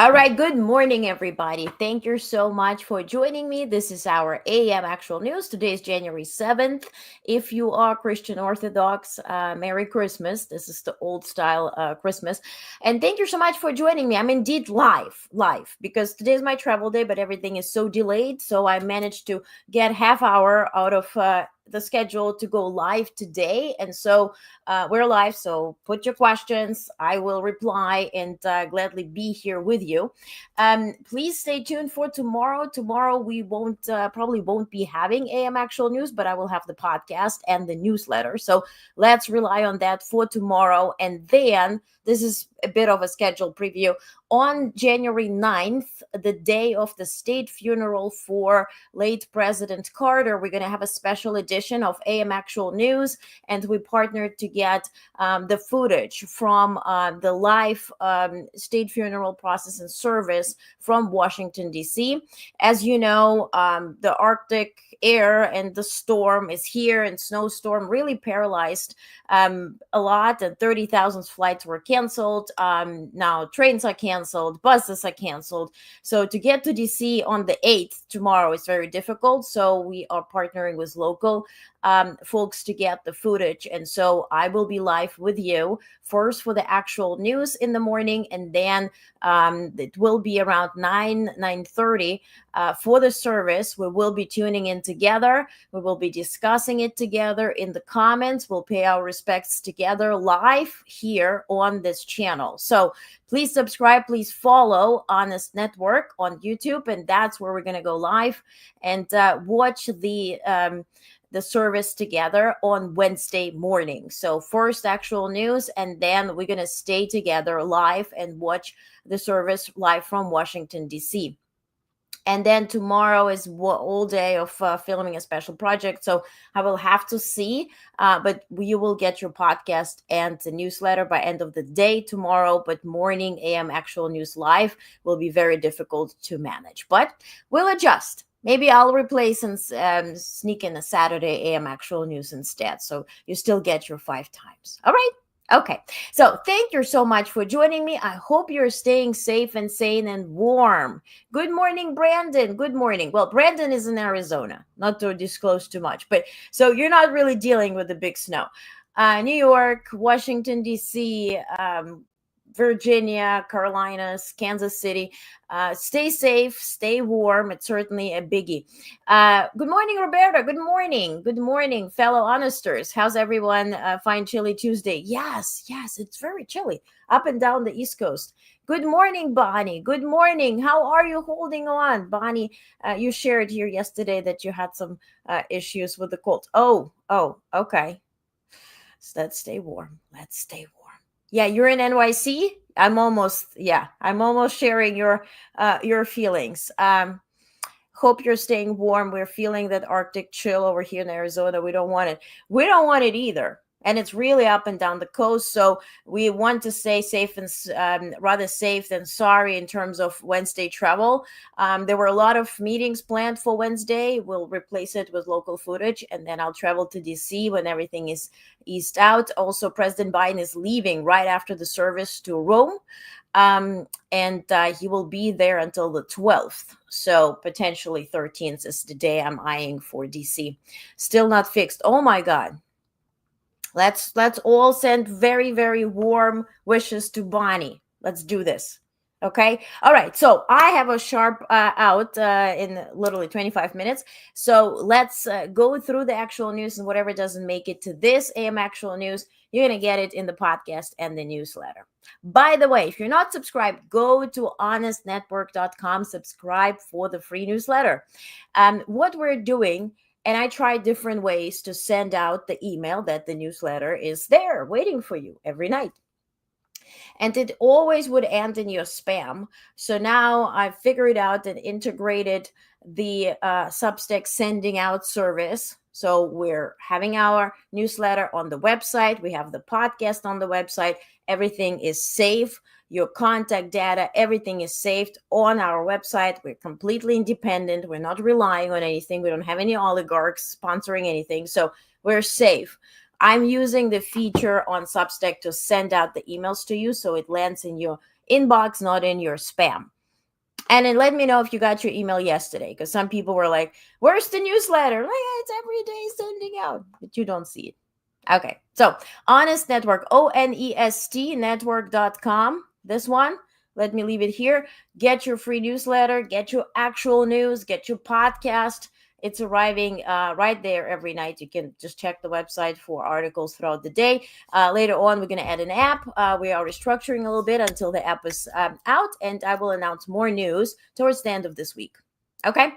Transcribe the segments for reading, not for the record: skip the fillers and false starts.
All right, good morning, everybody. Thank you so much for joining me. This is our AM Actual News. Today is January 7th. If you are Christian Orthodox, Merry Christmas. This is the old style Christmas. And thank you so much for joining me. I'm indeed live, because today is my travel day, but everything is so delayed. So I managed to get half hour out of the schedule to go live today. And so we're live, so put your questions. I will reply and gladly be here with you. Please stay tuned for tomorrow. Tomorrow we won't probably won't be having AM Actual News, but I will have the podcast and the newsletter. So let's rely on that for tomorrow. And then this is a bit of a schedule preview. On January 9th, the day of the state funeral for late President Carter, we're going to have a special edition of AM Actual News, and we partnered to get the footage from the live state funeral process and service from Washington, D.C. As you know, the Arctic air and the storm is here, and snowstorm really paralyzed a lot, and 30,000 flights were canceled. Now trains are canceled, buses are canceled. So to get to DC on the 8th tomorrow is very difficult. So we are partnering with local folks to get the footage. And so I will be live with you first for the actual news in the morning, and then it will be around 9:30 for the service. We will be tuning in together. We will be discussing it together in the comments. We'll pay our respects together live here on this channel. So please subscribe, please follow Honest Network on YouTube, and that's where we're going to go live and watch the service together on Wednesday morning. So first actual news, and then we're going to stay together live and watch the service live from Washington, D.C. And then tomorrow is all day of filming a special project. So I will have to see, but you will get your podcast and the newsletter by end of the day tomorrow. But morning AM Actual News Live will be very difficult to manage, but we'll adjust. Maybe I'll replace and sneak in a Saturday AM Actual News instead. So you still get your 5 times. All right. Okay, so thank you so much for joining me. I hope you're staying safe and sane and warm. Good morning, Brandon. Good morning. Well, Brandon is in Arizona, not to disclose too much, but so you're not really dealing with the big snow. New York, Washington, D.C., Virginia, Carolinas, Kansas City. Stay safe, stay warm. It's certainly a biggie. Good morning, Roberta. Good morning. Good morning, fellow honesters. How's everyone? Fine chilly Tuesday. Yes, it's very chilly up and down the East Coast. Good morning, Bonnie. Good morning. How are you holding on? Bonnie, you shared here yesterday that you had some issues with the cold. Oh, okay. So let's stay warm. Let's stay warm. Yeah, you're in NYC. I'm almost sharing your feelings. Hope you're staying warm. We're feeling that Arctic chill over here in Arizona. We don't want it. We don't want it either. And it's really up and down the coast. So we want to stay safe and rather safe than sorry in terms of Wednesday travel. There were a lot of meetings planned for Wednesday. We'll replace it with local footage, and then I'll travel to DC when everything is eased out. Also, President Biden is leaving right after the service to Rome. And he will be there until the 12th. So potentially 13th is the day I'm eyeing for DC. Still not fixed. Oh my God. Let's all send very, very warm wishes to Bonnie. Let's do this. Okay. All right. So I have a sharp out in literally 25 minutes. So let's go through the actual news, and whatever doesn't make it to this AM Actual News, you're going to get it in the podcast and the newsletter. By the way, if you're not subscribed, go to honestnetwork.com, subscribe for the free newsletter. What we're doing, and I try different ways to send out the email that the newsletter is there waiting for you every night. And it always would end in your spam. So now I've figured out and integrated the Substack sending out service. So we're having our newsletter on the website. We have the podcast on the website. Everything is safe. Your contact data, everything is saved on our website. We're completely independent. We're not relying on anything. We don't have any oligarchs sponsoring anything. So we're safe. I'm using the feature on Substack to send out the emails to you, so it lands in your inbox, not in your spam. And then let me know if you got your email yesterday, because some people were like, where's the newsletter? Like, it's every day sending out, but you don't see it. Okay, so Honest Network, ONEST network.com. This one, let me leave it here. Get your free newsletter, get your actual news, get your podcast. It's arriving right there every night. You can just check the website for articles throughout the day. Later on, we're going to add an app. We are restructuring a little bit until the app is out, and I will announce more news towards the end of this week. Okay,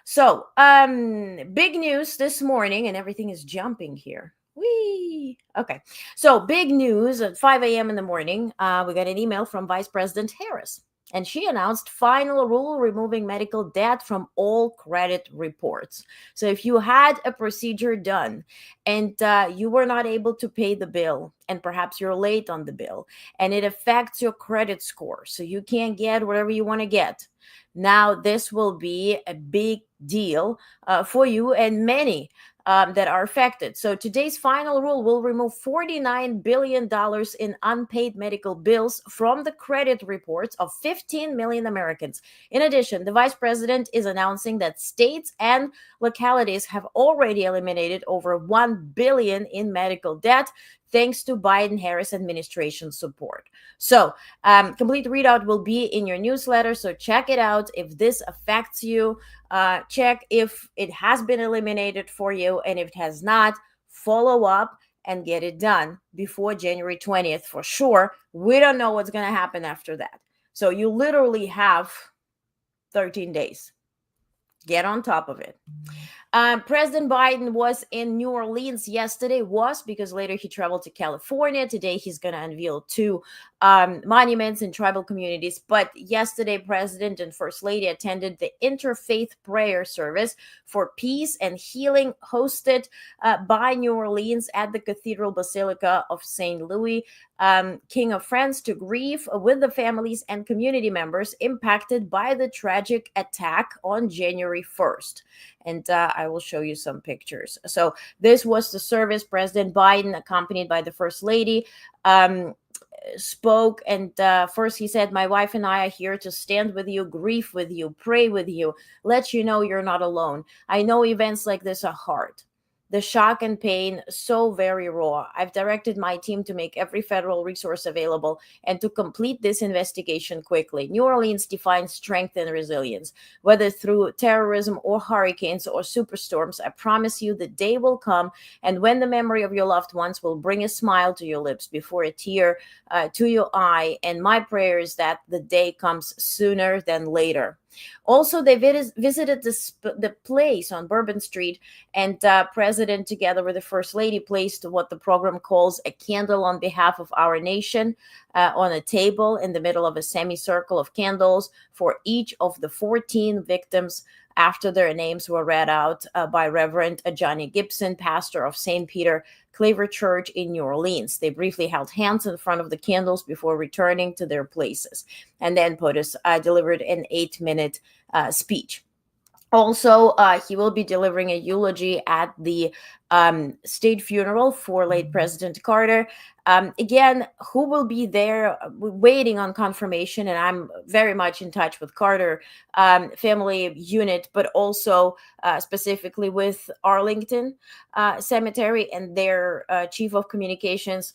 so big news this morning, and everything is jumping here. Whee! Okay, so big news at 5 a.m. in the morning. We got an email from Vice President Harris, and she announced final rule removing medical debt from all credit reports. So if you had a procedure done and you were not able to pay the bill, and perhaps you're late on the bill, and it affects your credit score, so you can't get whatever you want to get, now this will be a big deal for you and many that are affected. So today's final rule will remove $49 billion in unpaid medical bills from the credit reports of 15 million Americans. In addition, the vice president is announcing that states and localities have already eliminated over $1 billion in medical debt, thanks to Biden-Harris administration support. So complete readout will be in your newsletter, so check it out. If this affects you, check if it has been eliminated for you, and if it has not, follow up and get it done before January 20th for sure. We don't know what's going to happen after that. So you literally have 13 days. Get on top of it. President Biden was in New Orleans yesterday, because later he traveled to California. Today he's going to unveil two monuments in tribal communities. But yesterday, President and First Lady attended the Interfaith Prayer Service for Peace and Healing, hosted by New Orleans at the Cathedral Basilica of St. Louis, King of France, to grieve with the families and community members impacted by the tragic attack on January 1st. And I will show you some pictures. So this was the service. President Biden, accompanied by the First Lady, spoke, and first he said, my wife and I are here to stand with you, grieve with you, pray with you, let you know you're not alone. I know events like this are hard. The shock and pain, so very raw. I've directed my team to make every federal resource available and to complete this investigation quickly. New Orleans defines strength and resilience. Whether through terrorism or hurricanes or superstorms, I promise you the day will come, and when the memory of your loved ones will bring a smile to your lips before a tear to your eye. And my prayer is that the day comes sooner than later. Also, they visited the place on Bourbon Street, and President, together with the First Lady, placed what the program calls a candle on behalf of our nation on a table in the middle of a semicircle of candles for each of the 14 victims after their names were read out by Reverend Johnny Gibson, pastor of St. Peter Claver Church in New Orleans. They briefly held hands in front of the candles before returning to their places. And then POTUS delivered an 8-minute speech. Also, he will be delivering a eulogy at the state funeral for late President Carter. Again, who will be there? We're waiting on confirmation, and I'm very much in touch with Carter family unit, but also specifically with Arlington Cemetery and their chief of communications.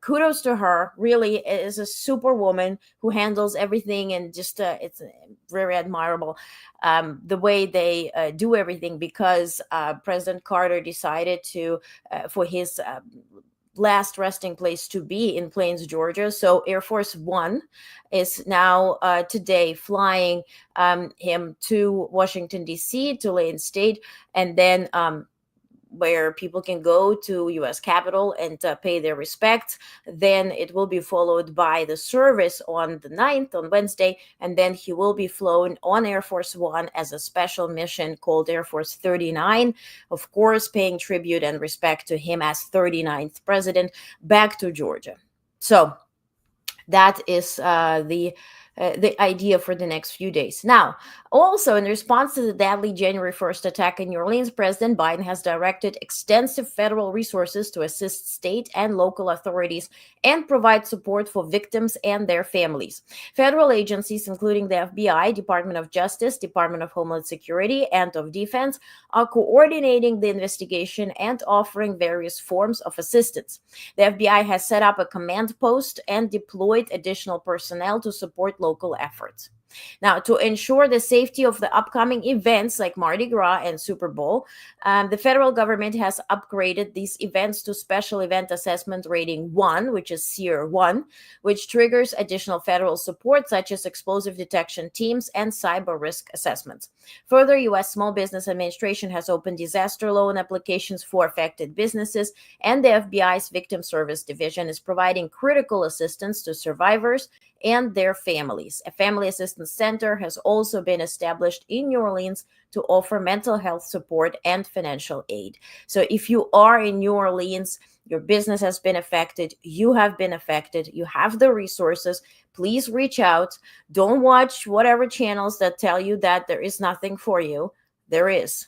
Kudos to her. Really is a superwoman who handles everything, and just it's very admirable the way they do everything, because President Carter decided to for his last resting place to be in Plains, Georgia. So Air Force One is now today flying him to Washington, D.C., Tulane State, and then where people can go to U.S. Capitol and pay their respects. Then it will be followed by the service on the 9th, on Wednesday, and then he will be flown on Air Force One as a special mission called Air Force 39, of course, paying tribute and respect to him as 39th president, back to Georgia. So that is the idea for the next few days. Now, Also, in response to the deadly January 1st attack in New Orleans, President Biden has directed extensive federal resources to assist state and local authorities and provide support for victims and their families. Federal agencies, including the FBI, Department of Justice, Department of Homeland Security, and of Defense, are coordinating the investigation and offering various forms of assistance. The FBI has set up a command post and deployed additional personnel to support local efforts. Now, to ensure the safety of the upcoming events like Mardi Gras and Super Bowl, the federal government has upgraded these events to Special Event Assessment Rating 1, which is SEER 1, which triggers additional federal support such as explosive detection teams and cyber risk assessments. Further, U.S. Small Business Administration has opened disaster loan applications for affected businesses, and the FBI's Victim Service Division is providing critical assistance to survivors and their families. A family assistance center has also been established in New Orleans to offer mental health support and financial aid. So if you are in New Orleans, your business has been affected, you have been affected, you have the resources, please reach out. Don't watch whatever channels that tell you that there is nothing for you. There is.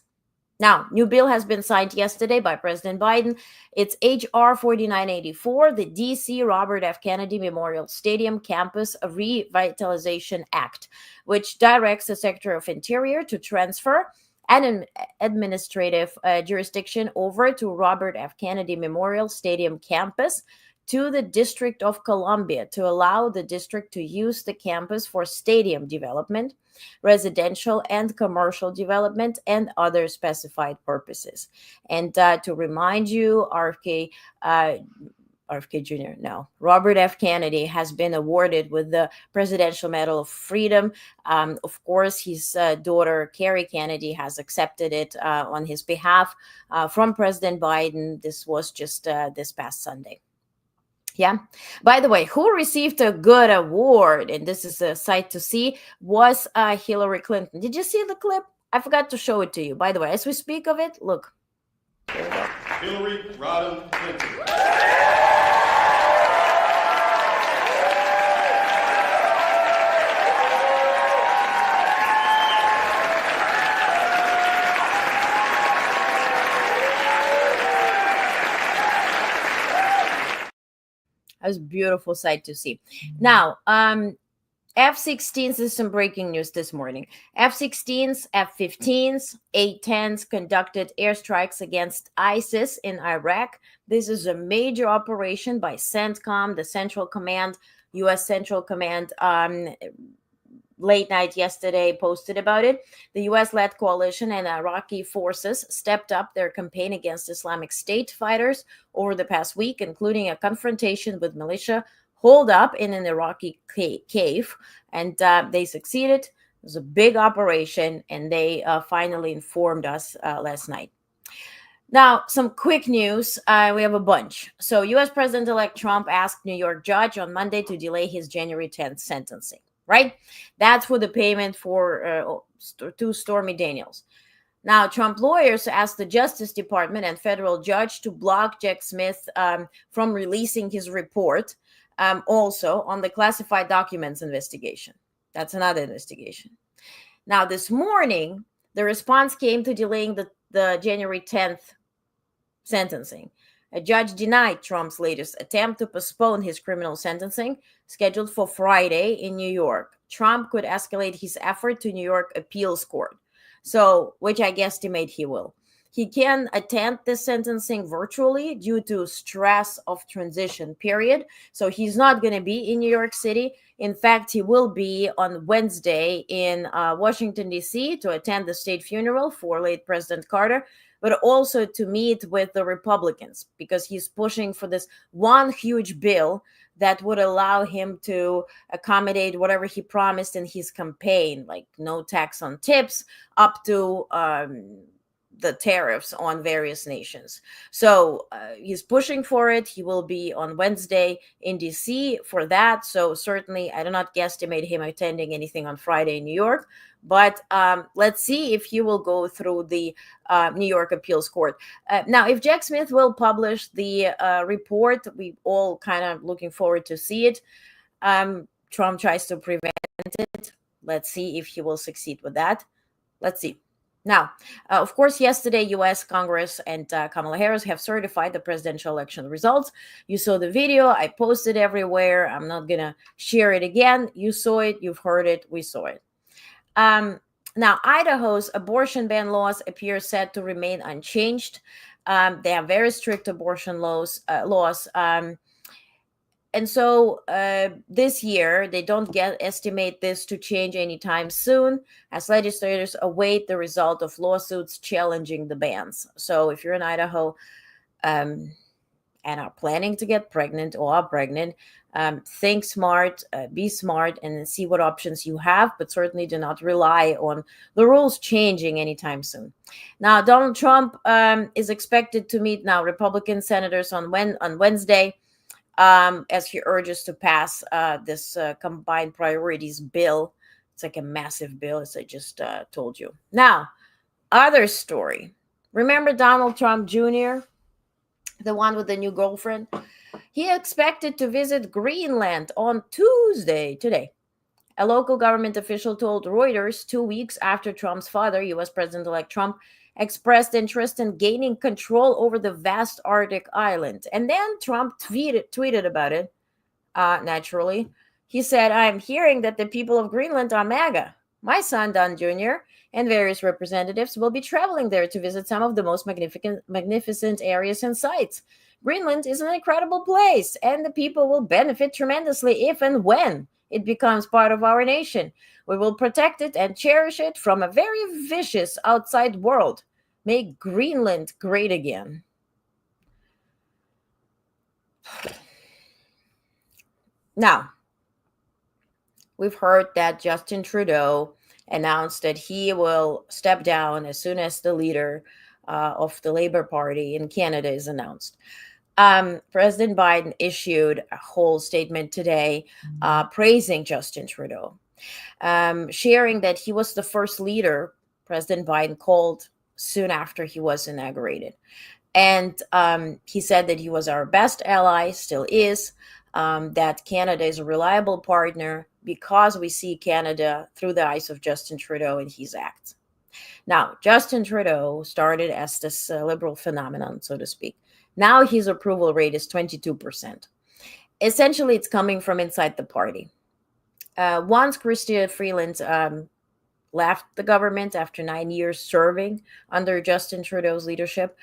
Now, new bill has been signed yesterday by President Biden. It's H.R. 4984, the D.C. Robert F. Kennedy Memorial Stadium Campus Revitalization Act, which directs the Secretary of Interior to transfer an administrative jurisdiction over to Robert F. Kennedy Memorial Stadium Campus to the District of Columbia to allow the district to use the campus for stadium development, residential and commercial development, and other specified purposes. And to remind you, RFK Jr., no, Robert F. Kennedy has been awarded with the Presidential Medal of Freedom. Of course, his daughter, Kerry Kennedy, has accepted it on his behalf from President Biden. This was just this past Sunday. Yeah. By the way, who received a good award, and this is a sight to see, was Hillary Clinton. Did you see the clip? I forgot to show it to you. By the way, as we speak of it, look. Here we go. Hillary Rodham Clinton. That was a beautiful sight to see. Now, F-16s, is some breaking news this morning. F-16s, F-15s, A-10s conducted airstrikes against ISIS in Iraq. This is a major operation by CENTCOM, the Central Command, U.S. Central Command. Late night yesterday posted about it. The U.S.-led coalition and Iraqi forces stepped up their campaign against Islamic State fighters over the past week, including a confrontation with militia holed up in an Iraqi cave, and they succeeded. It was a big operation, and they finally informed us last night. Now, some quick news. We have a bunch. So, U.S. President-elect Trump asked New York judge on Monday to delay his January 10th sentencing. Right? That's for the payment for to Stormy Daniels. Now, Trump lawyers asked the Justice Department and federal judge to block Jack Smith from releasing his report also on the classified documents investigation. That's another investigation. Now, this morning, the response came to delaying the January 10th sentencing. A judge denied Trump's latest attempt to postpone his criminal sentencing, scheduled for Friday in New York. Trump could escalate his effort to New York appeals court, which I guesstimate he will. He can attend the sentencing virtually due to stress of transition period. So he's not going to be in New York City. In fact, he will be on Wednesday in Washington, D.C. to attend the state funeral for late President Carter, but also to meet with the Republicans because he's pushing for this one huge bill that would allow him to accommodate whatever he promised in his campaign, like no tax on tips, up to the tariffs on various nations. So he's pushing for it. He will be on Wednesday in DC for that. So certainly I do not guesstimate him attending anything on Friday in New York. But let's see if he will go through the New York Appeals Court. Now, if Jack Smith will publish the report, we all kind of looking forward to see it. Trump tries to prevent it. Let's see if he will succeed with that. Let's see. Now, of course, yesterday, U.S. Congress and Kamala Harris have certified the presidential election results. You saw the video. I posted everywhere. I'm not going to share it again. You saw it. You've heard it. We saw it. Now, Idaho's abortion ban laws appear set to remain unchanged. They have very strict abortion laws. And so this year, they don't estimate this to change anytime soon, as legislators await the result of lawsuits challenging the bans. So if you're in Idaho and are planning to get pregnant or are pregnant, think smart, be smart, and see what options you have, but certainly do not rely on the rules changing anytime soon. Now, Donald Trump is expected to meet now Republican senators on Wednesday, as he urges to pass this combined priorities bill. It's like a massive bill, as I just told you. Now, other story. Remember Donald Trump Jr., the one with the new girlfriend? He expected to visit Greenland on Tuesday, today. A local government official told Reuters 2 weeks after Trump's father, U.S. President-elect Trump, expressed interest in gaining control over the vast Arctic island. And then Trump tweeted about it, naturally. He said, "I'm hearing that the people of Greenland are MAGA. My son, Don Jr., and various representatives will be traveling there to visit some of the most magnificent areas and sites. Greenland is an incredible place, and the people will benefit tremendously if and when it becomes part of our nation. We will protect it and cherish it from a very vicious outside world. Make Greenland great again." Now, we've heard that Justin Trudeau announced that he will step down as soon as the leader of the Labour Party in Canada is announced. President Biden issued a whole statement today praising Justin Trudeau, sharing that he was the first leader President Biden called soon after he was inaugurated. And he said that he was our best ally, still is, that Canada is a reliable partner because we see Canada through the eyes of Justin Trudeau and his acts. Now, Justin Trudeau started as this liberal phenomenon, so to speak. Now his approval rate is 22%. Essentially, it's coming from inside the party. Once Chrystia Freeland left the government after 9 years serving under Justin Trudeau's leadership,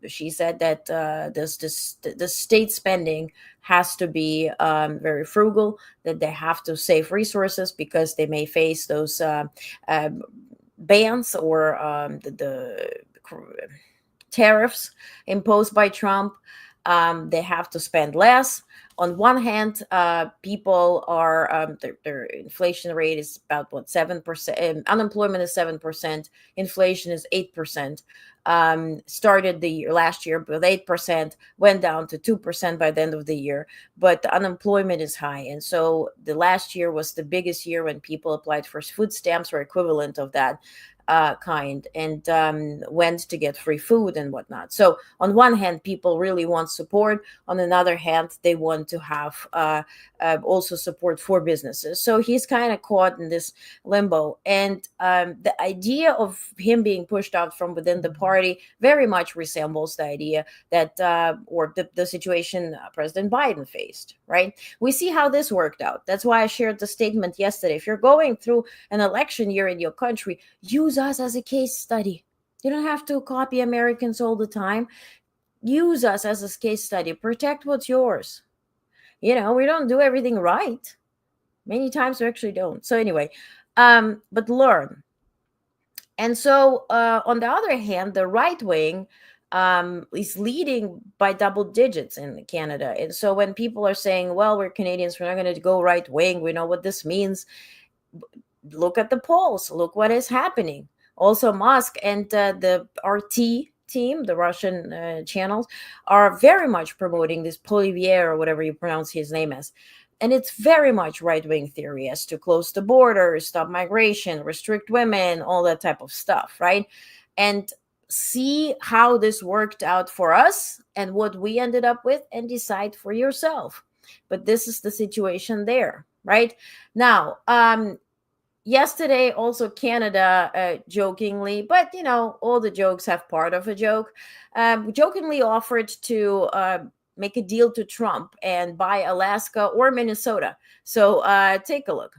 she said that the state spending has to be very frugal, that they have to save resources because they may face those bans or the tariffs imposed by Trump. They have to spend less. On one hand, people are their inflation rate is about 7%. Unemployment is 7%. Inflation is 8%. Started the year last year with 8%, went down to 2% by the end of the year. But the unemployment is high, and so the last year was the biggest year when people applied for food stamps or equivalent of that kind, and went to get free food and whatnot. So on one hand, people really want support. On another hand, they want to have also support for businesses. So he's kind of caught in this limbo. And the idea of him being pushed out from within the party very much resembles the idea that, or the situation President Biden faced, right? We see how this worked out. That's why I shared the statement yesterday. If you're going through an election year in your country, use us as a case study. You don't have to copy Americans all the time. Use us as a case study. Protect what's yours. You know, we don't do everything right. Many times we actually don't. So anyway, but learn. And so on the other hand, the right wing is leading by double digits in Canada. And so when people are saying, well, we're Canadians, we're not going to go right wing, we know what this means. Look at the polls. Look what is happening. Also, Musk and the RT team, the Russian channels, are very much promoting this Poilievre, or whatever you pronounce his name as. And it's very much right-wing theory as to close the borders, stop migration, restrict women, all that type of stuff, right? And see how this worked out for us and what we ended up with, and decide for yourself. But this is the situation there, right? Now, yesterday, also Canada jokingly, but all the jokes have part of a joke, jokingly offered to make a deal to Trump and buy Alaska or Minnesota. So take a look.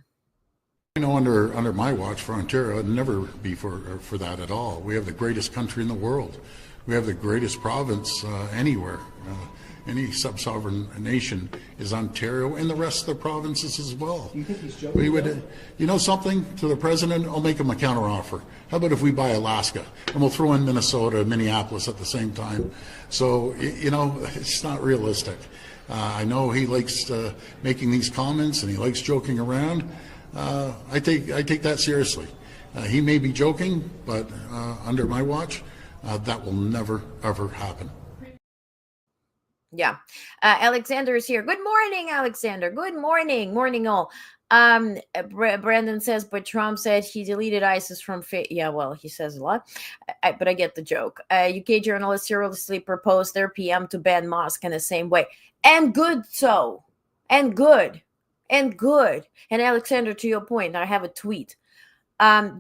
Under my watch for Ontario, it'd never be for that at all. We have the greatest country in the world. We have the greatest province anywhere. Any sub-sovereign nation is Ontario, and the rest of the provinces as well. Do you think he's joking? We would, something to the president. I'll make him a counteroffer. How about if we buy Alaska and we'll throw in Minnesota and Minneapolis at the same time? So it's not realistic. I know he likes making these comments and he likes joking around. I take that seriously. He may be joking, but under my watch, that will never ever happen. Yeah. Alexander is here. Good morning, Alexander. Good morning all. Brandon says, but Trump said he deleted ISIS from yeah, well, he says a lot, but I get the joke. UK journalist seriously proposed their PM to ban Musk in the same way, and good. And Alexander, to your point, I have a tweet.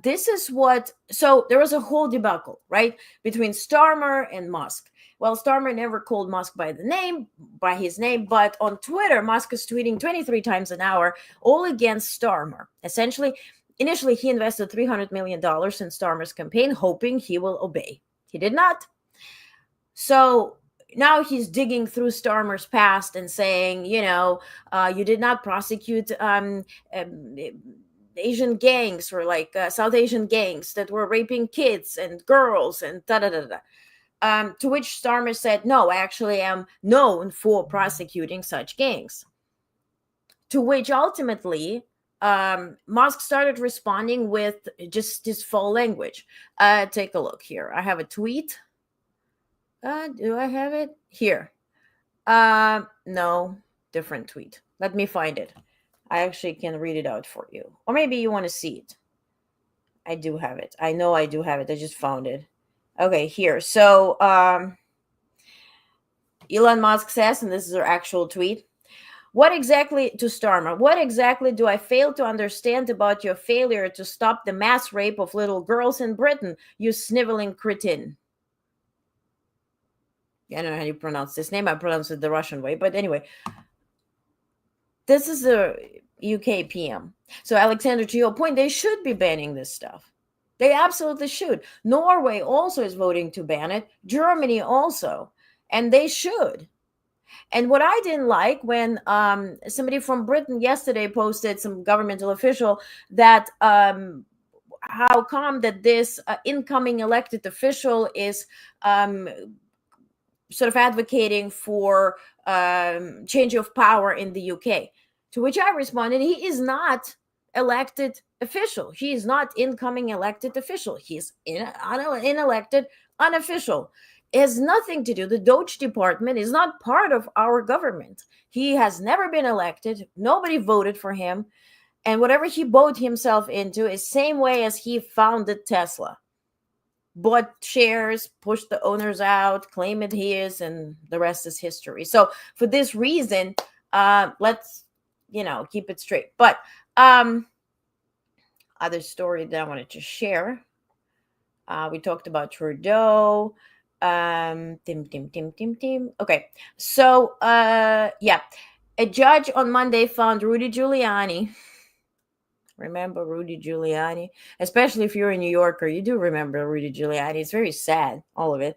This is what, so there was a whole debacle, right, between Starmer and Musk. Well, Starmer never called Musk by his name, but on Twitter, Musk is tweeting 23 times an hour, all against Starmer. Essentially, initially, he invested $300 million in Starmer's campaign, hoping he will obey. He did not. So now he's digging through Starmer's past and saying, you did not prosecute Asian gangs or South Asian gangs that were raping kids and girls and da-da-da-da. To which Starmer said, no, I actually am known for prosecuting such gangs. To which ultimately, Musk started responding with just this foul language. Take a look here. I have a tweet. Do I have it? Here. No, different tweet. Let me find it. I actually can read it out for you. Or maybe you want to see it. I do have it. I know I do have it. I just found it. Okay, here. So Elon Musk says, and this is our actual tweet, what exactly to Starmer? What exactly do I fail to understand about your failure to stop the mass rape of little girls in Britain, you sniveling cretin? I don't know how you pronounce this name. I pronounce it the Russian way. But anyway, this is a UK PM. So Alexander, to your point, they should be banning this stuff. They absolutely should. Norway also is voting to ban it. Germany also. And they should. And what I didn't like when somebody from Britain yesterday posted, some governmental official, that how come that this incoming elected official is sort of advocating for change of power in the UK. To which I responded, he is not elected official. He is not incoming elected official. He's unelected unofficial. It has nothing to do. The Doge department is not part of our government. He has never been elected. Nobody voted for him. And whatever he bought himself into is same way as he founded Tesla. Bought shares, pushed the owners out, claim it his, and the rest is history. So for this reason, let's, keep it straight. But other story that I wanted to share. We talked about Trudeau. Okay. So, yeah. A judge on Monday found Rudy Giuliani. Remember Rudy Giuliani? Especially if you're a New Yorker, you do remember Rudy Giuliani. It's very sad, all of it.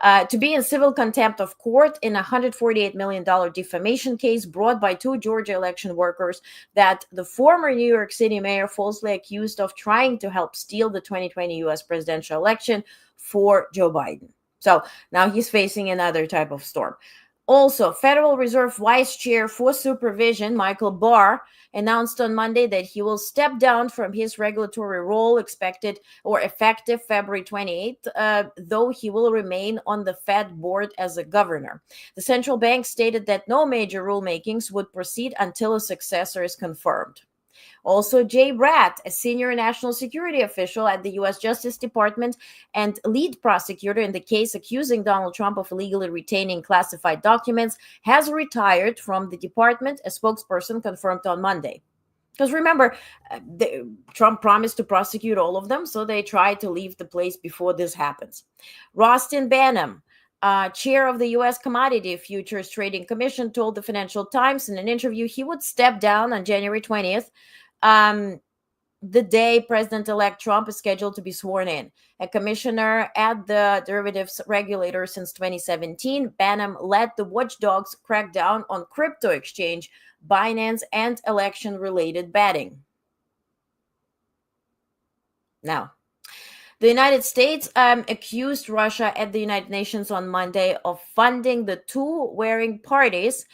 To be in civil contempt of court in a $148 million defamation case brought by two Georgia election workers that the former New York City mayor falsely accused of trying to help steal the 2020 U.S. presidential election for Joe Biden. So now he's facing another type of storm. Also, Federal Reserve Vice Chair for Supervision, Michael Barr, announced on Monday that he will step down from his regulatory role effective February 28th, though he will remain on the Fed board as a governor. The central bank stated that no major rulemakings would proceed until a successor is confirmed. Also, Jay Bratt, a senior national security official at the U.S. Justice Department and lead prosecutor in the case accusing Donald Trump of illegally retaining classified documents, has retired from the department, a spokesperson confirmed on Monday. Because remember, Trump promised to prosecute all of them, so they tried to leave the place before this happens. Rostin Banham, chair of the U.S. Commodity Futures Trading Commission, told the Financial Times in an interview he would step down on January 20th, the day President-elect Trump is scheduled to be sworn in. A commissioner at the derivatives regulator since 2017, Banham led the watchdogs crack down on crypto exchange Binance and election-related betting. Now, the United States accused Russia at the United Nations on Monday of funding the two warring parties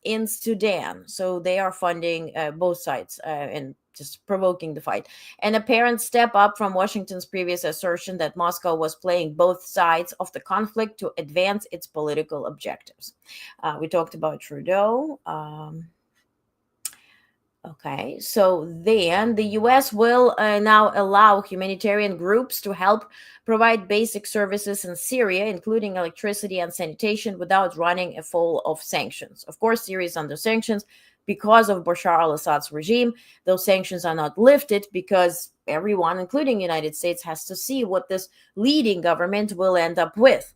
in Sudan. So they are funding both sides and just provoking the fight. An apparent step up from Washington's previous assertion that Moscow was playing both sides of the conflict to advance its political objectives. We talked about Trudeau. Okay, so then the US will now allow humanitarian groups to help provide basic services in Syria, including electricity and sanitation, without running afoul of sanctions. Of course, Syria is under sanctions because of Bashar al-Assad's regime. Those sanctions are not lifted because everyone, including the United States, has to see what this leading government will end up with.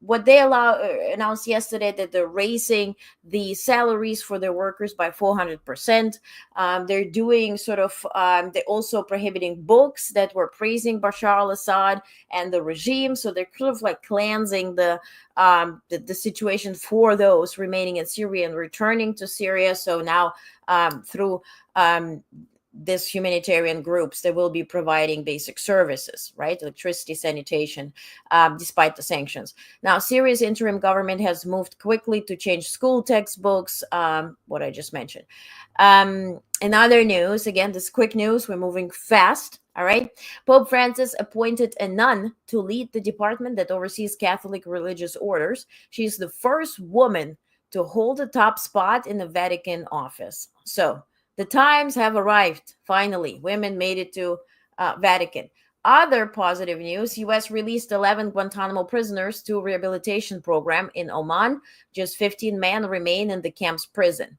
What they announced yesterday that they're raising the salaries for their workers by 400%. They're doing they're also prohibiting books that were praising Bashar al-Assad and the regime. So they're sort of like cleansing the situation for those remaining in Syria and returning to Syria. So now through this humanitarian groups, they will be providing basic services, right? Electricity, sanitation, despite the sanctions. Now, Syria's interim government has moved quickly to change school textbooks, what I just mentioned. In other news, again, this quick news, we're moving fast. All right. Pope Francis appointed a nun to lead the department that oversees Catholic religious orders. She's the first woman to hold a top spot in the Vatican office. So, the times have arrived. Finally, women made it to Vatican. Other positive news, U.S. released 11 Guantanamo prisoners to a rehabilitation program in Oman. Just 15 men remain in the camp's prison.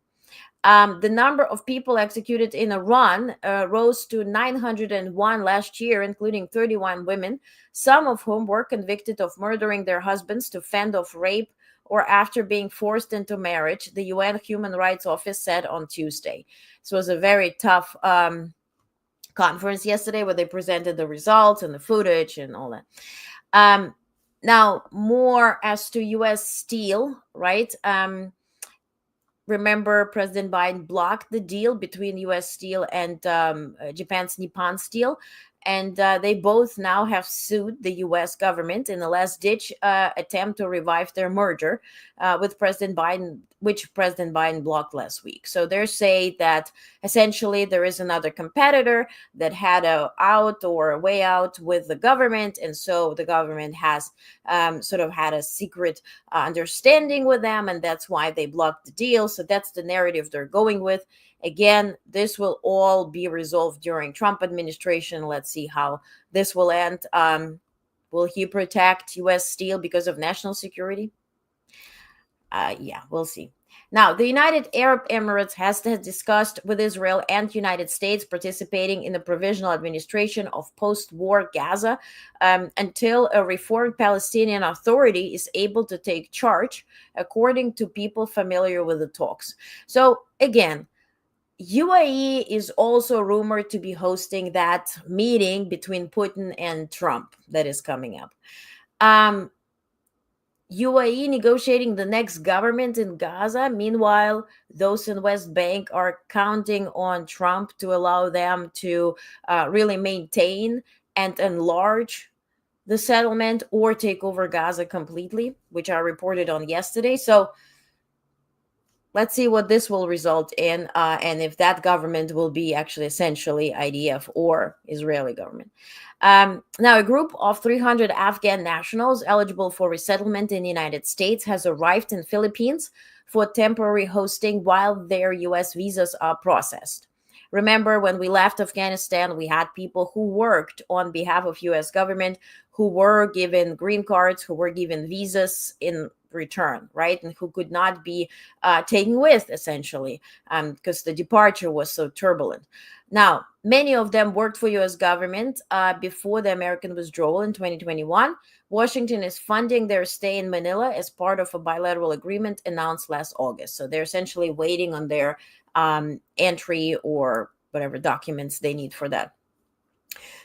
The number of people executed in Iran rose to 901 last year, including 31 women, some of whom were convicted of murdering their husbands to fend off rape or after being forced into marriage, the UN Human Rights Office said on Tuesday. This was a very tough conference yesterday where they presented the results and the footage and all that. Now, more as to U.S. steel, right? Remember, President Biden blocked the deal between U.S. Steel and Japan's Nippon Steel. And they both now have sued the U.S. government in a last-ditch attempt to revive their merger with President Biden, which President Biden blocked last week. So they're saying that essentially there is another competitor that had a way out with the government, and so the government has sort of had a secret understanding with them, and that's why they blocked the deal. So that's the narrative they're going with. Again, this will all be resolved during Trump administration. Let's see how this will end. Will he protect U.S. Steel because of national security? Yeah, we'll see. Now, the United Arab Emirates has discussed with Israel and United States participating in the provisional administration of post-war Gaza until a reformed Palestinian Authority is able to take charge, according to people familiar with the talks. So, again, UAE is also rumored to be hosting that meeting between Putin and Trump that is coming up. UAE negotiating the next government in Gaza. Meanwhile, those in West Bank are counting on Trump to allow them to really maintain and enlarge the settlement or take over Gaza completely, which I reported on yesterday. So let's see what this will result in and if that government will be actually essentially IDF or Israeli government. Now, a group of 300 Afghan nationals eligible for resettlement in the United States has arrived in Philippines for temporary hosting while their U.S. visas are processed. Remember, when we left Afghanistan, we had people who worked on behalf of U.S. government, who were given green cards, who were given visas in return, right? And who could not be taken with, essentially, because the departure was so turbulent. Now, many of them worked for U.S. government before the American withdrawal in 2021. Washington is funding their stay in Manila as part of a bilateral agreement announced last August. So they're essentially waiting on their entry or whatever documents they need for that.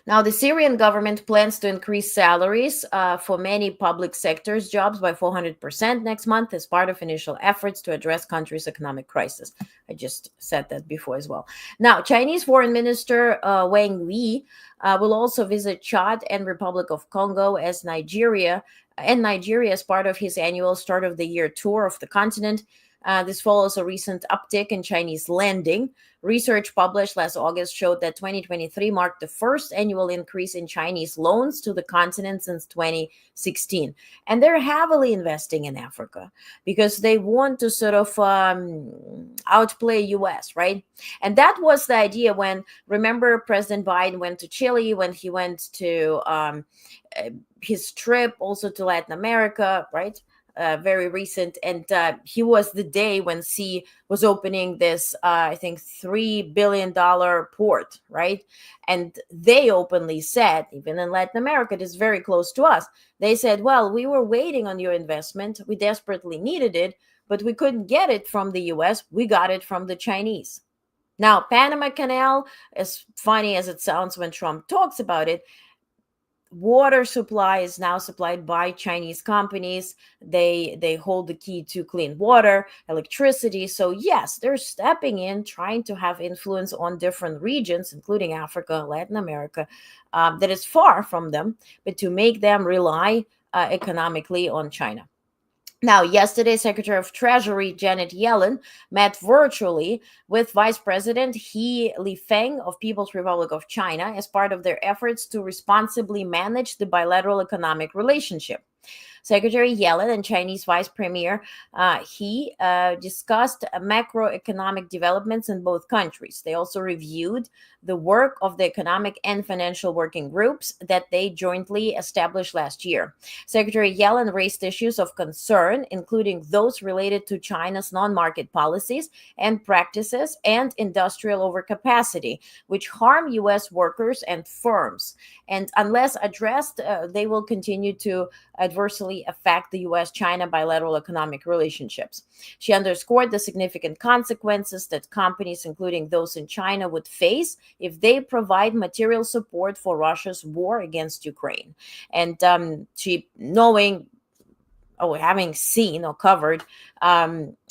Now, the Syrian government plans to increase salaries for many public sectors jobs by 400% next month as part of initial efforts to address country's economic crisis. I just said that before as well. Now, Chinese Foreign Minister Wang Yi will also visit Chad and Republic of Congo as Nigeria as part of his annual start of the year tour of the continent. This follows a recent uptick in Chinese lending. Research published last August showed that 2023 marked the first annual increase in Chinese loans to the continent since 2016. And they're heavily investing in Africa because they want to sort of outplay US, right? And that was the idea when, remember, President Biden went to Chile, when he went to his trip also to Latin America, right? Very recent, and he was the day when Xi was opening this, I think, $3 billion port, right? And they openly said, even in Latin America, it is very close to us. They said, well, we were waiting on your investment. We desperately needed it, but we couldn't get it from the US. We got it from the Chinese. Now, Panama Canal, as funny as it sounds when Trump talks about it, water supply is now supplied by Chinese companies. They hold the key to clean water, electricity. So yes, they're stepping in, trying to have influence on different regions, including Africa, Latin America, that is far from them, but to make them rely economically on China. Now, yesterday, Secretary of Treasury Janet Yellen met virtually with Vice President He Lifeng of People's Republic of China as part of their efforts to responsibly manage the bilateral economic relationship. Secretary Yellen and Chinese Vice Premier He discussed macroeconomic developments in both countries. They also reviewed the work of the economic and financial working groups that they jointly established last year. Secretary Yellen raised issues of concern, including those related to China's non-market policies and practices and industrial overcapacity, which harm U.S. workers and firms. And unless addressed, they will continue to adversely affect the U.S.-China bilateral economic relationships. She underscored the significant consequences that companies, including those in China, would face if they provide material support for Russia's war against Ukraine. And having seen or covered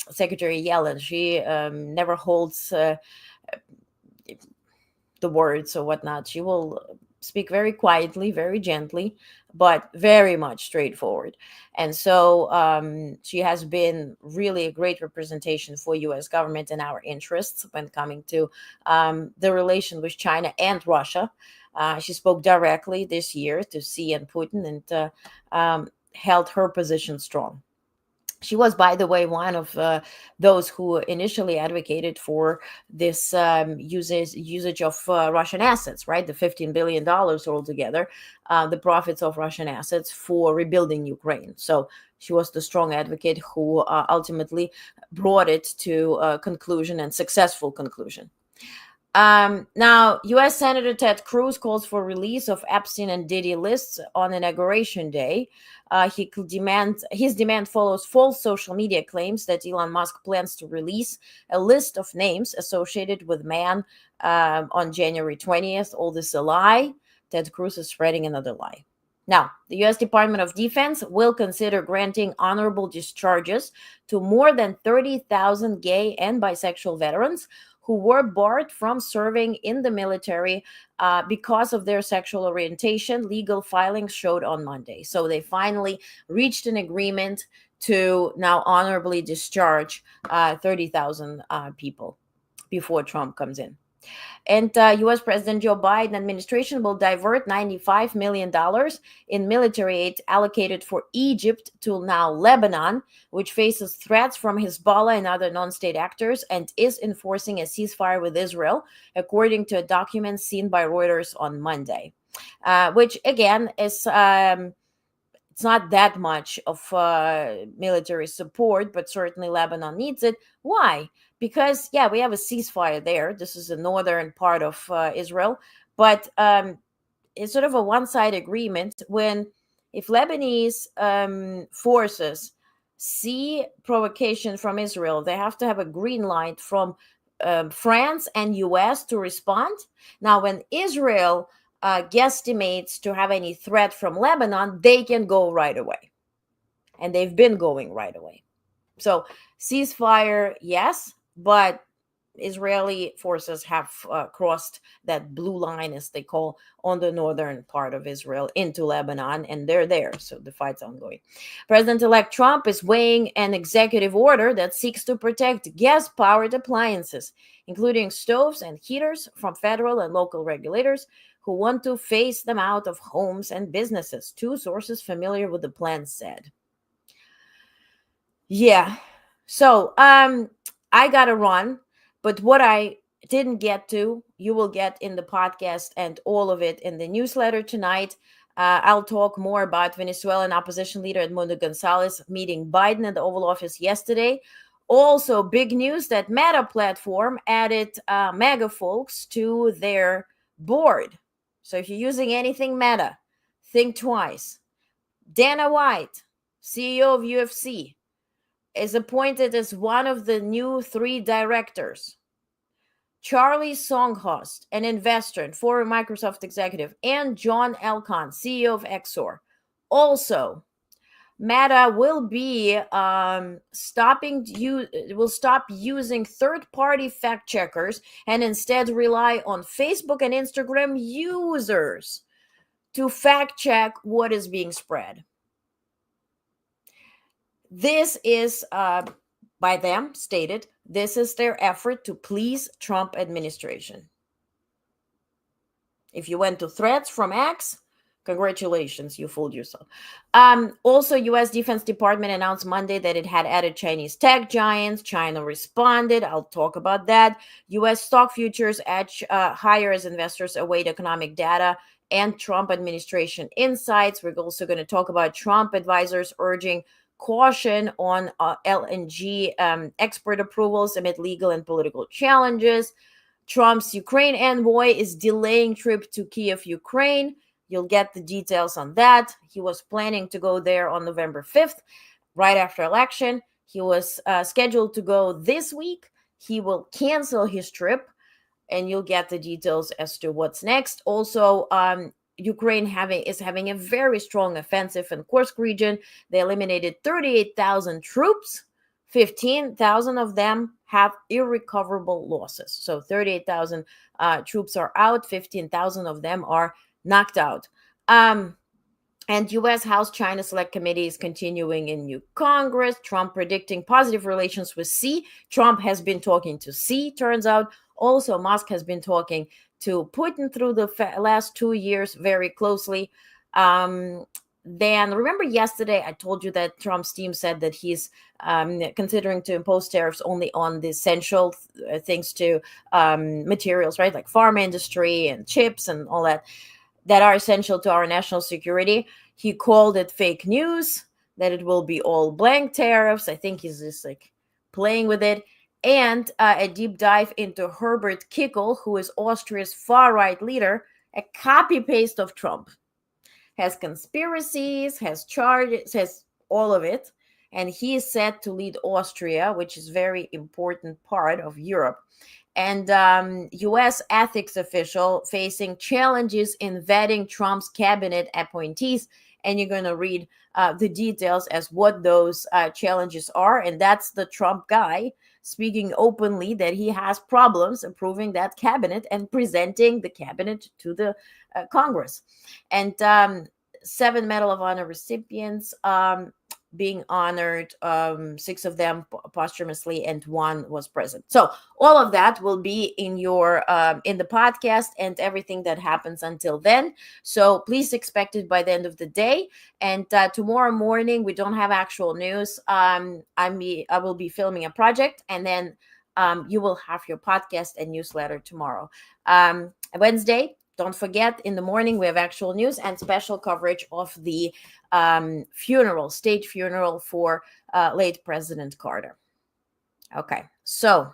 Secretary Yellen, she never holds the words or whatnot. She will speak very quietly, very gently, but very much straightforward. And so she has been really a great representation for U.S. government and our interests when coming to the relation with China and Russia. She spoke directly this year to Xi and Putin and held her position strong. She was, by the way, one of those who initially advocated for this usage of Russian assets, right? The $15 billion altogether, the profits of Russian assets for rebuilding Ukraine. So she was the strong advocate who ultimately brought it to a conclusion and successful conclusion. Now, U.S. Senator Ted Cruz calls for release of Epstein and Diddy lists on Inauguration Day. His demand follows false social media claims that Elon Musk plans to release a list of names associated with man on January 20th. All this a lie. Ted Cruz is spreading another lie. Now, the U.S. Department of Defense will consider granting honorable discharges to more than 30,000 gay and bisexual veterans who were barred from serving in the military because of their sexual orientation, legal filings showed on Monday. So they finally reached an agreement to now honorably discharge 30,000 people before Trump comes in. And U.S. President Joe Biden administration will divert $95 million in military aid allocated for Egypt to now Lebanon, which faces threats from Hezbollah and other non-state actors and is enforcing a ceasefire with Israel, according to a document seen by Reuters on Monday, which again is It's not that much of military support, but certainly Lebanon needs it. Why? Because, yeah, we have a ceasefire there. This is the northern part of Israel. But it's sort of a one-side agreement if Lebanese forces see provocation from Israel, they have to have a green light from France and US to respond. Now, when Israel guesstimates to have any threat from Lebanon, they can go right away. And they've been going right away. So ceasefire, yes, but Israeli forces have crossed that blue line, as they call, on the northern part of Israel into Lebanon, and they're there. So the fight's ongoing. President-elect Trump is weighing an executive order that seeks to protect gas-powered appliances, including stoves and heaters, from federal and local regulators who want to phase them out of homes and businesses, two sources familiar with the plan said. Yeah. So I gotta run. But what I didn't get to, you will get in the podcast and all of it in the newsletter tonight. I'll talk more about Venezuelan opposition leader Edmundo Gonzalez meeting Biden at the Oval Office yesterday. Also, big news that Meta platform added MAGA folks to their board. So if you're using anything Meta, think twice. Dana White, CEO of UFC, is appointed as one of the new 3 directors. Charlie Songhurst, an investor and former Microsoft executive, and John Elkann, CEO of Exor. Also, Meta will be stop using third-party fact checkers and instead rely on Facebook and Instagram users to fact check what is being spread. This is, by them stated, this is their effort to please Trump administration. If you went to threats from X, congratulations, you fooled yourself. Also, U.S. Defense Department announced Monday that it had added Chinese tech giants. China responded. I'll talk about that. U.S. stock futures edge higher as investors await economic data and Trump administration insights. We're also going to talk about Trump advisors urging caution on LNG export approvals amid legal and political challenges. Trump's Ukraine envoy is delaying trip to Kiev, Ukraine. You'll get the details on that. He was planning to go there on November 5th, right after election. He was scheduled to go this week. He will cancel his trip, and you'll get the details as to what's next. Also, Ukraine is having a very strong offensive in Kursk region. They eliminated 38,000 troops. 15,000 of them have irrecoverable losses. So 38,000 troops are out. 15,000 of them are knocked out. And U.S. House-China Select Committee is continuing in new Congress. Trump predicting positive relations with Xi. Trump has been talking to Xi, turns out. Also, Musk has been talking to Putin through the last 2 years very closely. Then remember yesterday I told you that Trump's team said that he's considering to impose tariffs only on the essential things to materials, right? Like farm industry and chips and all that are essential to our national security. He called it fake news, that it will be all blank tariffs. I think he's just like playing with it. And a deep dive into Herbert Kickl, who is Austria's far-right leader, a copy-paste of Trump. Has conspiracies, has charges, has all of it. And he is set to lead Austria, which is a very important part of Europe. And U.S. ethics official facing challenges in vetting Trump's cabinet appointees. And you're going to read the details as what those challenges are. And that's the Trump guy speaking openly that he has problems approving that cabinet and presenting the cabinet to the Congress. And 7 Medal of Honor recipients being honored, 6 of them posthumously, and 1 was present. So all of that will be in your in the podcast and everything that happens until then. So please expect it by the end of the day. And tomorrow morning we don't have actual news. I will be filming a project, and then you will have your podcast and newsletter tomorrow. Wednesday, don't forget, in the morning we have actual news and special coverage of the state funeral for late President Carter. Okay, so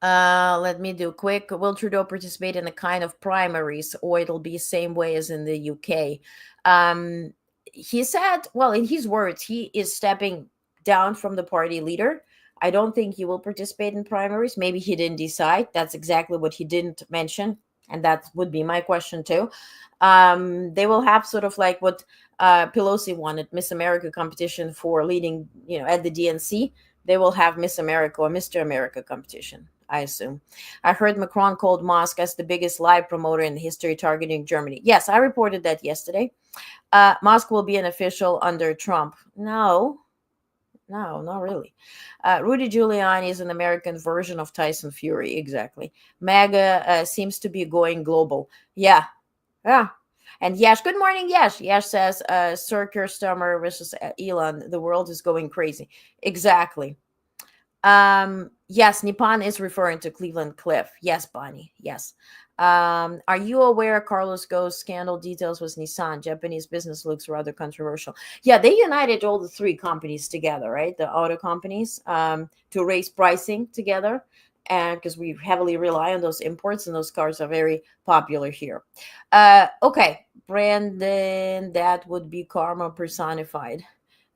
let me do quick. Will Trudeau participate in a kind of primaries, or it'll be same way as in the UK? He said, well, in his words, he is stepping down from the party leader. I don't think he will participate in primaries. Maybe he didn't decide. That's exactly what he didn't mention. And that would be my question too. They will have sort of like what Pelosi wanted, Miss America competition for leading, at the DNC. They will have Miss America or Mr. America competition, I assume. I heard Macron called Musk as the biggest lie promoter in history targeting Germany. Yes, I reported that yesterday. Musk will be an official under Trump. No, not really. Rudy Giuliani is an American version of Tyson Fury. Exactly. MAGA seems to be going global. Yeah. And Yash, good morning, Yash. Yash says, Sir Keir Starmer versus Elon, the world is going crazy. Exactly. Yes, Nippon is referring to Cleveland Cliff. Yes, Bonnie. Yes. Are you aware Carlos Ghost's scandal details was Nissan? Japanese business looks rather controversial. Yeah, they united all the three companies together, right? The auto companies to raise pricing together. And because we heavily rely on those imports, and those cars are very popular here. Okay, Brandon, that would be karma personified.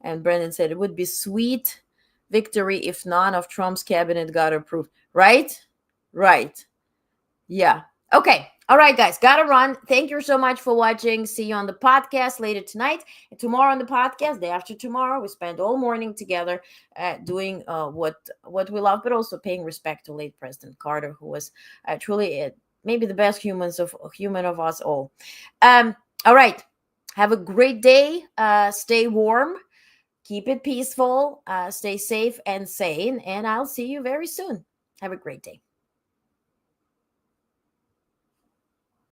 And Brandon said it would be sweet victory if none of Trump's cabinet got approved. Right? Yeah. Okay. All right, guys. Gotta run. Thank you so much for watching. See you on the podcast later tonight. And tomorrow on the podcast, day after tomorrow, we spend all morning together doing what we love, but also paying respect to late President Carter, who was truly maybe the best human of us all. All right. Have a great day. Stay warm. Keep it peaceful. Stay safe and sane. And I'll see you very soon. Have a great day.